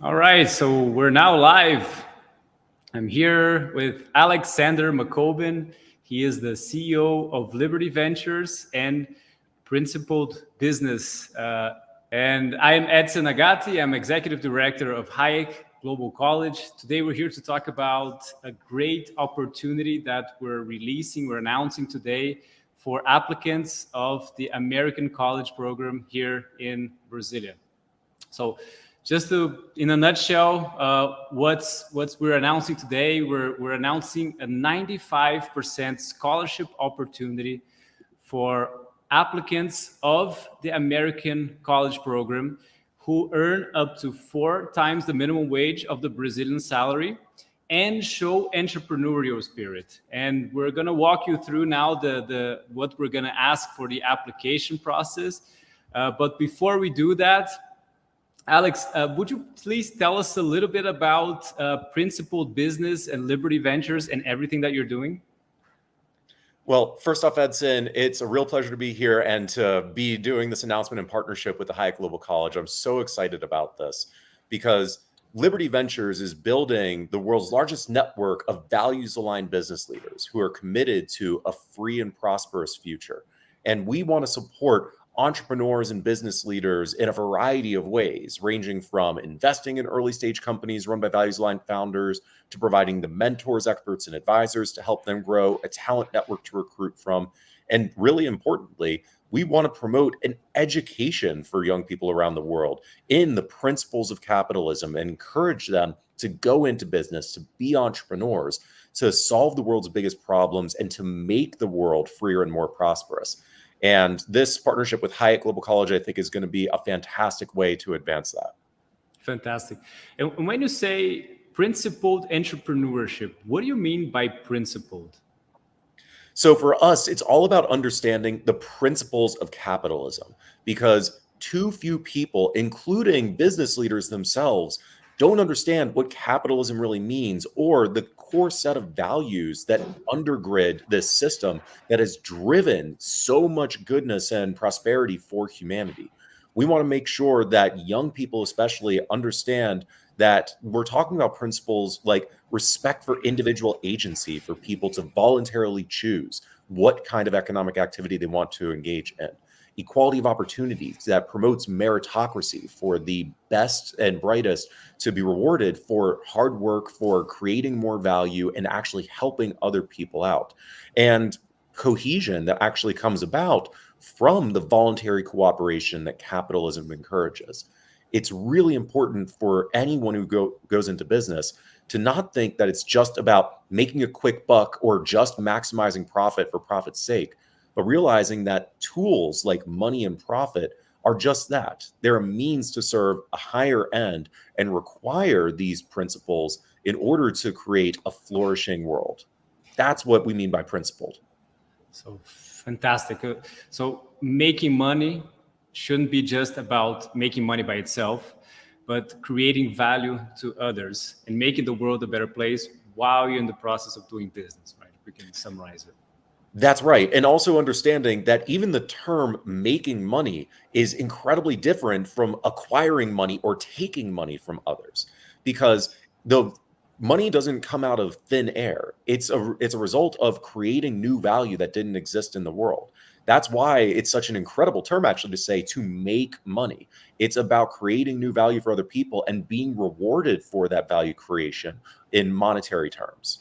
All right, so we're now live. I'm here with Alexander Mccobin. He is the CEO of Liberty Ventures and Principled Business. And I am Edson Agatti. I'm Executive Director of Hayek Global College. Today we're here to talk about a great opportunity that we're announcing today for applicants of the American College program here in Brasilia. So just in a nutshell, what's we're announcing today, we're announcing a 95% scholarship opportunity for applicants of the American College program who earn up to 4 times the minimum wage of the Brazilian salary and show entrepreneurial spirit. And we're going to walk you through now the what we're going to ask for the application process. But before we do that, Alex, would you please tell us a little bit about Principled Business and Liberty Ventures and everything that you're doing? Well, first off, Edson, it's a real pleasure to be here and to be doing this announcement in partnership with the Hayek Global College. I'm so excited about this because Liberty Ventures is building the world's largest network of values-aligned business leaders who are committed to a free and prosperous future. And we want to support entrepreneurs and business leaders in a variety of ways, ranging from investing in early stage companies run by values-aligned founders to providing the mentors, experts, and advisors to help them grow, a talent network to recruit from. And really importantly, we want to promote an education for young people around the world in the principles of capitalism and encourage them to go into business, to be entrepreneurs, to solve the world's biggest problems, and to make the world freer and more prosperous. And this partnership with Hayek Global College, I think, is going to be a fantastic way to advance that. Fantastic. And when you say principled entrepreneurship, what do you mean by principled? So for us, it's all about understanding the principles of capitalism, because too few people, including business leaders themselves, don't understand what capitalism really means or the core set of values that undergird this system that has driven so much goodness and prosperity for humanity. We want to make sure that young people especially understand that we're talking about principles like respect for individual agency, for people to voluntarily choose what kind of economic activity they want to engage in. Equality of opportunities that promotes meritocracy for the best and brightest to be rewarded for hard work, for creating more value and actually helping other people out. And cohesion that actually comes about from the voluntary cooperation that capitalism encourages. It's really important for anyone who goes into business to not think that it's just about making a quick buck or just maximizing profit for profit's sake, but realizing that tools like money and profit are just that. They're a means to serve a higher end and require these principles in order to create a flourishing world. That's what we mean by principled. So fantastic. So making money shouldn't be just about making money by itself, but creating value to others and making the world a better place while you're in the process of doing business, right? We can summarize it. That's right. And also understanding that even the term making money is incredibly different from acquiring money or taking money from others, because the money doesn't come out of thin air. It's a result of creating new value that didn't exist in the world. That's why it's such an incredible term actually to say to make money. It's about creating new value for other people and being rewarded for that value creation in monetary terms.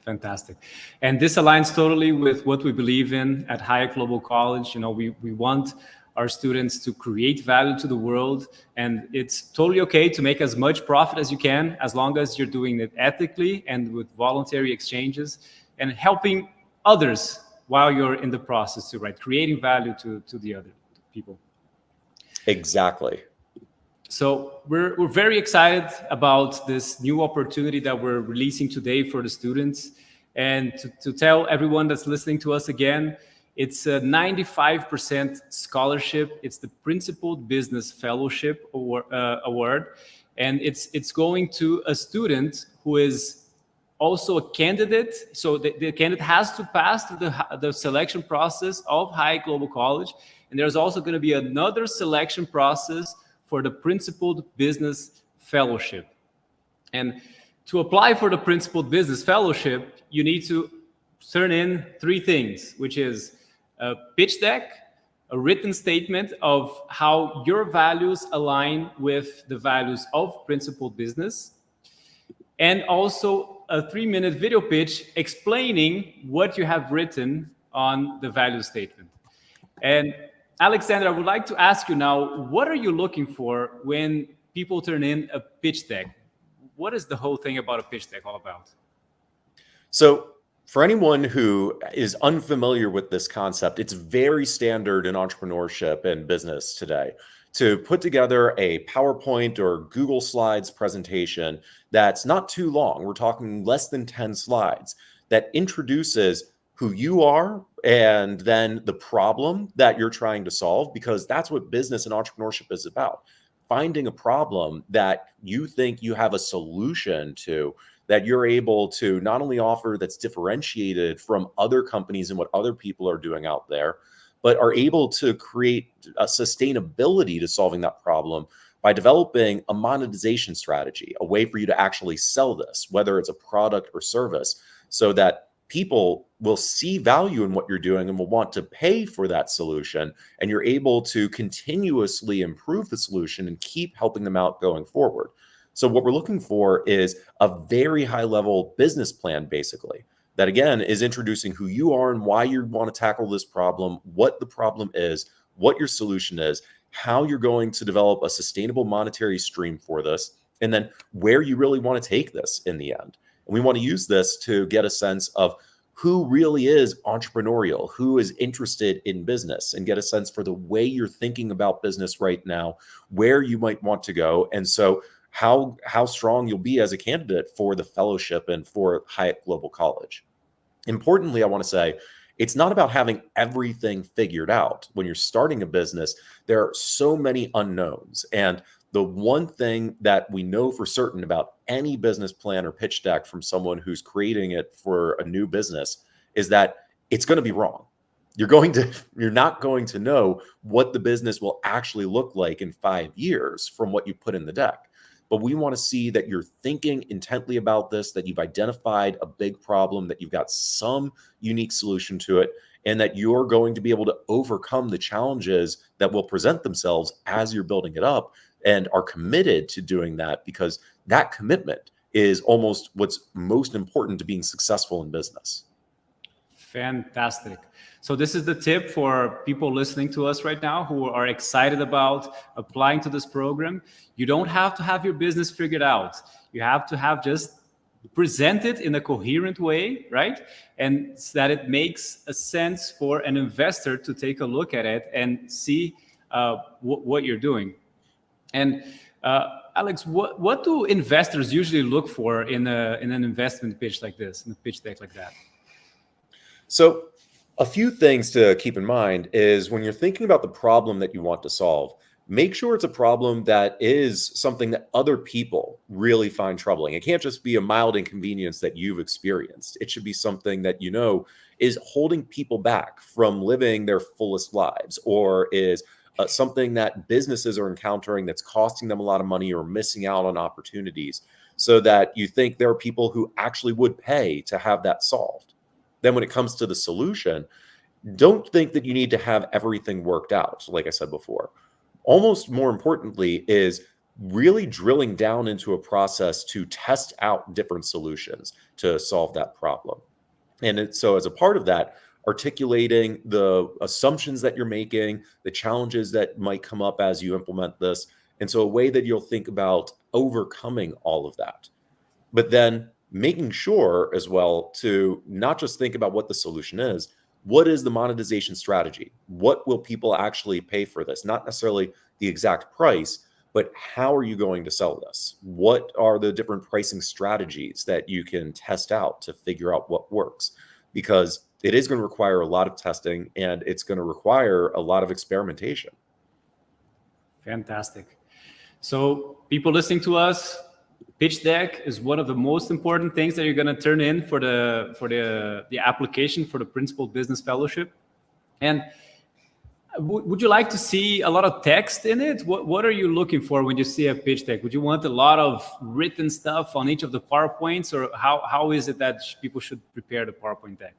Fantastic. And this aligns totally with what we believe in at Hayek Global College. You know, we want our students to create value to the world, and it's totally okay to make as much profit as you can, as long as you're doing it ethically and with voluntary exchanges and helping others while you're in the process too, right? Creating value to the other people. Exactly. So we're very excited about this new opportunity that we're releasing today for the students. And to tell everyone that's listening to us again, it's a 95% scholarship. It's the Principled Business Fellowship Award. And it's going to a student who is also a candidate. So the candidate has to pass through the selection process of Hayek Global College. And there's also going to be another selection process for the Principled Business Fellowship. And to apply for the Principled Business Fellowship, you need to turn in 3 things, which is a pitch deck, a written statement of how your values align with the values of Principled Business, and also a 3-minute video pitch explaining what you have written on the value statement. And Alexander, I would like to ask you now, what are you looking for when people turn in a pitch deck? What is the whole thing about a pitch deck all about? So for anyone who is unfamiliar with this concept, it's very standard in entrepreneurship and business today to put together a PowerPoint or Google Slides presentation that's not too long. We're talking less than 10 slides that introduces who you are and then the problem that you're trying to solve, because that's what business and entrepreneurship is about. Finding a problem that you think you have a solution to, that you're able to not only offer that's differentiated from other companies and what other people are doing out there, but are able to create a sustainability to solving that problem by developing a monetization strategy, a way for you to actually sell this, whether it's a product or service, so that people will see value in what you're doing and will want to pay for that solution. And you're able to continuously improve the solution and keep helping them out going forward. So what we're looking for is a very high level business plan, basically, that again is introducing who you are and why you want to tackle this problem, what the problem is, what your solution is, how you're going to develop a sustainable monetary stream for this, and then where you really want to take this in the end. And we want to use this to get a sense of who really is entrepreneurial, who is interested in business, and get a sense for the way you're thinking about business right now, where you might want to go. And so how strong you'll be as a candidate for the fellowship and for Hayek Global College. Importantly, I want to say, it's not about having everything figured out. When you're starting a business, there are so many unknowns. And the one thing that we know for certain about any business plan or pitch deck from someone who's creating it for a new business is that it's going to be wrong. You're not going to know what the business will actually look like in 5 years from what you put in the deck. But we want to see that you're thinking intently about this, that you've identified a big problem, that you've got some unique solution to it, and that you're going to be able to overcome the challenges that will present themselves as you're building it up, and are committed to doing that, because that commitment is almost what's most important to being successful in business. Fantastic. So this is the tip for people listening to us right now who are excited about applying to this program. You don't have to have your business figured out. You have to have just present it in a coherent way, right? And so that it makes a sense for an investor to take a look at it and see what you're doing. And Alex, what do investors usually look for in an investment pitch like this, in a pitch deck like that? So a few things to keep in mind is when you're thinking about the problem that you want to solve, make sure it's a problem that is something that other people really find troubling. It can't just be a mild inconvenience that you've experienced. It should be something that you know is holding people back from living their fullest lives, or is something that businesses are encountering that's costing them a lot of money or missing out on opportunities, so that you think there are people who actually would pay to have that solved. Then when it comes to the solution, don't think that you need to have everything worked out, like I said before. Almost more importantly is really drilling down into a process to test out different solutions to solve that problem. And so as a part of that, articulating the assumptions that you're making, the challenges that might come up as you implement this. And so a way that you'll think about overcoming all of that. But then making sure as well to not just think about what the solution is, what is the monetization strategy? What will people actually pay for this? Not necessarily the exact price, but how are you going to sell this? What are the different pricing strategies that you can test out to figure out what works? Because it is going to require a lot of testing, and it's going to require a lot of experimentation. Fantastic. So people listening to us, pitch deck is one of the most important things that you're going to turn in for the application for the Principled Business Fellowship. And Would you like to see a lot of text in it? What are you looking for when you see a pitch deck? Would you want a lot of written stuff on each of the PowerPoints, or how is it that people should prepare the PowerPoint deck?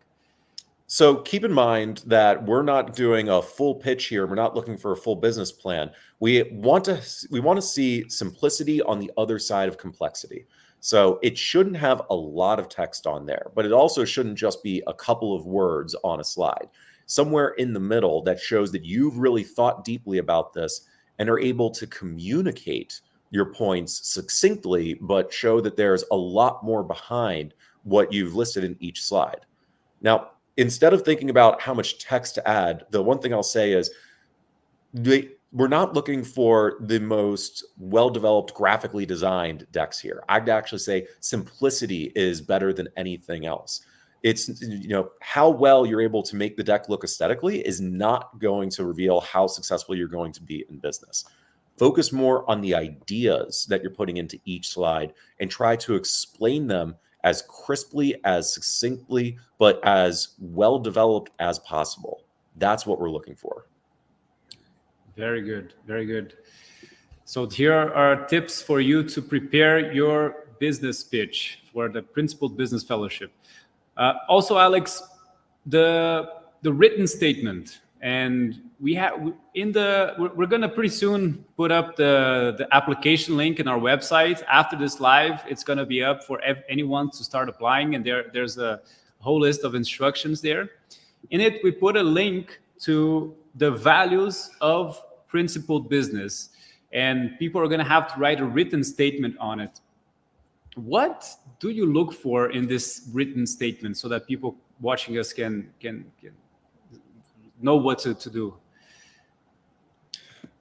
So keep in mind that we're not doing a full pitch here. We're not looking for a full business plan. We want to see simplicity on the other side of complexity. So it shouldn't have a lot of text on there, but it also shouldn't just be a couple of words on a slide. Somewhere in the middle that shows that you've really thought deeply about this and are able to communicate your points succinctly, but show that there's a lot more behind what you've listed in each slide. Now, instead of thinking about how much text to add, the one thing I'll say is we're not looking for the most well-developed, graphically designed decks here. I'd actually say simplicity is better than anything else. It's, how well you're able to make the deck look aesthetically is not going to reveal how successful you're going to be in business. Focus more on the ideas that you're putting into each slide and try to explain them as crisply, as succinctly, but as well developed as possible. That's what we're looking for. Very good. Very good. So here are tips for you to prepare your business pitch for the Principled Business Fellowship. Also, Alex, the written statement, and we're going to pretty soon put up the application link in our website. After this live, it's going to be up for anyone to start applying, and there's a whole list of instructions there. In it, we put a link to the values of Principled Business, and people are going to have to write a written statement on it. What do you look for in this written statement so that people watching us can know what to do?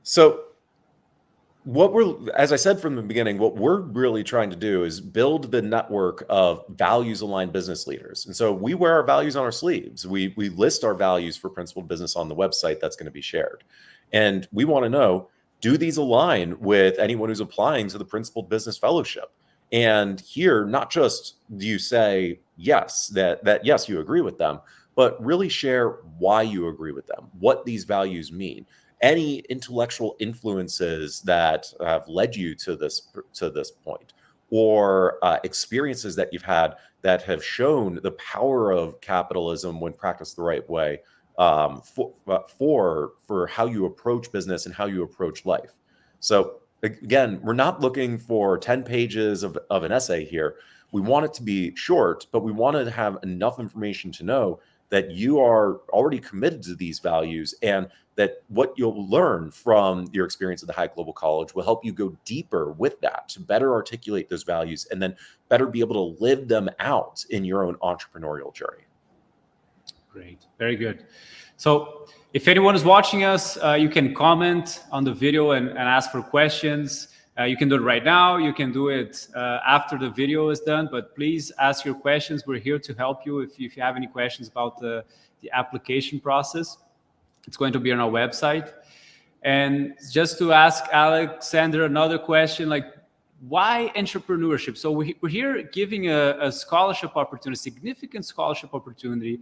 So as I said from the beginning, what we're really trying to do is build the network of values-aligned business leaders. And so we wear our values on our sleeves. We list our values for Principled Business on the website that's going to be shared. And we want to know, do these align with anyone who's applying to the Principled Business Fellowship? And here, not just do you say yes, that yes, you agree with them, but really share why you agree with them, what these values mean, any intellectual influences that have led you to this point, or experiences that you've had that have shown the power of capitalism when practiced the right way, for how you approach business and how you approach life. So again, we're not looking for 10 pages of an essay here. We want it to be short, but we want to have enough information to know that you are already committed to these values, and that what you'll learn from your experience at the Hayek Global College will help you go deeper with that to better articulate those values and then better be able to live them out in your own entrepreneurial journey. Great. Very good. So if anyone is watching us, you can comment on the video and ask for questions. You can do it right now. You can do it after the video is done, but please ask your questions. We're here to help you if you have any questions about the application process. It's going to be on our website. And just to ask Alexander another question, like, why entrepreneurship? So we're here giving a scholarship opportunity, significant scholarship opportunity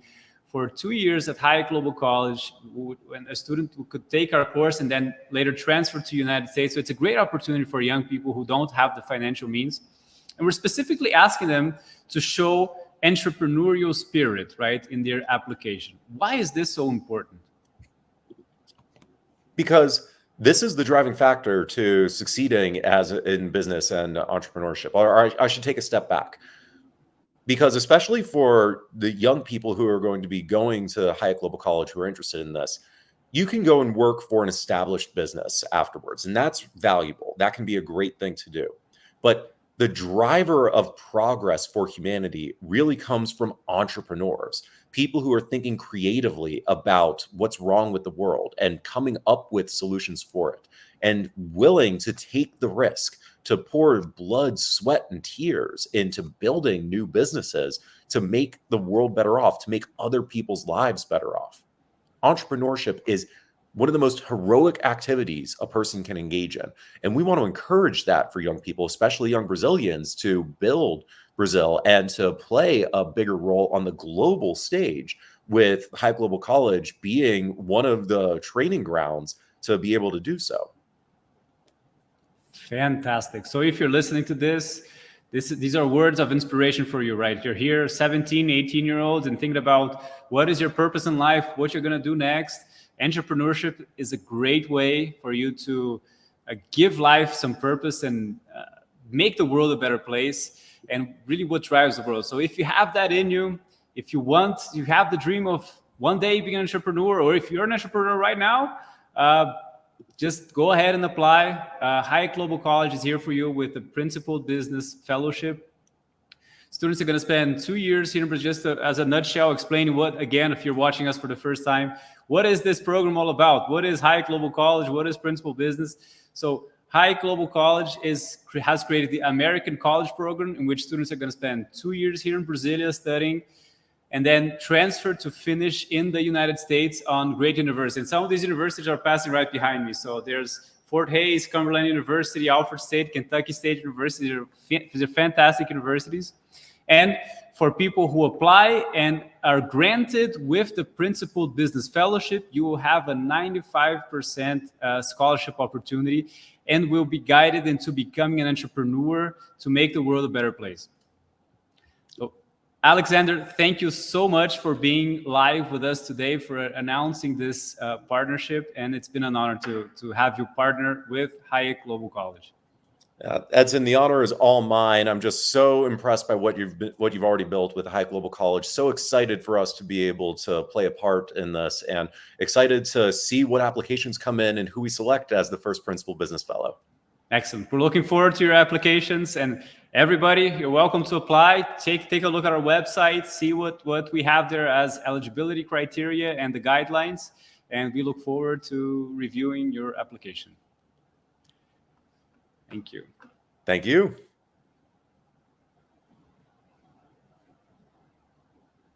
for 2 years at Hayek Global College, when a student could take our course and then later transfer to the United States. So it's a great opportunity for young people who don't have the financial means. And we're specifically asking them to show entrepreneurial spirit, right, in their application. Why is this so important? Because this is the driving factor to succeeding in business and entrepreneurship. Or I should take a step back. Because especially for the young people who are going to be going to Hayek Global College who are interested in this, you can go and work for an established business afterwards, and that's valuable. That can be a great thing to do. But the driver of progress for humanity really comes from entrepreneurs, people who are thinking creatively about what's wrong with the world and coming up with solutions for it, and willing to take the risk to pour blood, sweat, and tears into building new businesses to make the world better off, to make other people's lives better off. Entrepreneurship is one of the most heroic activities a person can engage in. And we want to encourage that for young people, especially young Brazilians, to build Brazil and to play a bigger role on the global stage with Hayek Global College being one of the training grounds to be able to do so. Fantastic. So if you're listening to these are words of inspiration for you, right? You're here, 17, 18-year-olds, and thinking about what is your purpose in life, what you're going to do next. Entrepreneurship is a great way for you to give life some purpose and make the world a better place, and really what drives the world. So if you have that in you, if you have the dream of one day being an entrepreneur, or if you're an entrepreneur right now, just go ahead and apply. Hayek Global College is here for you with the Principled Business Fellowship. Students are going to spend 2 years here in Brazil. Just as a nutshell, explaining what, again, if you're watching us for the first time, what is this program all about? What is Hayek Global College? What is Principled Business? So Hayek Global College has created the American College program, in which students are going to spend 2 years here in Brasilia studying, and then transfer to finish in the United States on great universities. And some of these universities are passing right behind me. So there's Fort Hays, Cumberland University, Alfred State, Kentucky State University. These are fantastic universities. And for people who apply and are granted with the Principled Business Fellowship, you will have a 95% scholarship opportunity and will be guided into becoming an entrepreneur to make the world a better place. So, Alexander, thank you so much for being live with us today, for announcing this partnership. And it's been an honor to have you partner with Hayek Global College. Edson, the honor is all mine. I'm just so impressed by what you've already built with Hayek Global College. So excited for us to be able to play a part in this, and excited to see what applications come in and who we select as the first Principled Business Fellow. Excellent. We're looking forward to your applications, and everybody, you're welcome to apply. Take a look at our website, see what we have there as eligibility criteria and the guidelines, and we look forward to reviewing your application. Thank you. Thank you.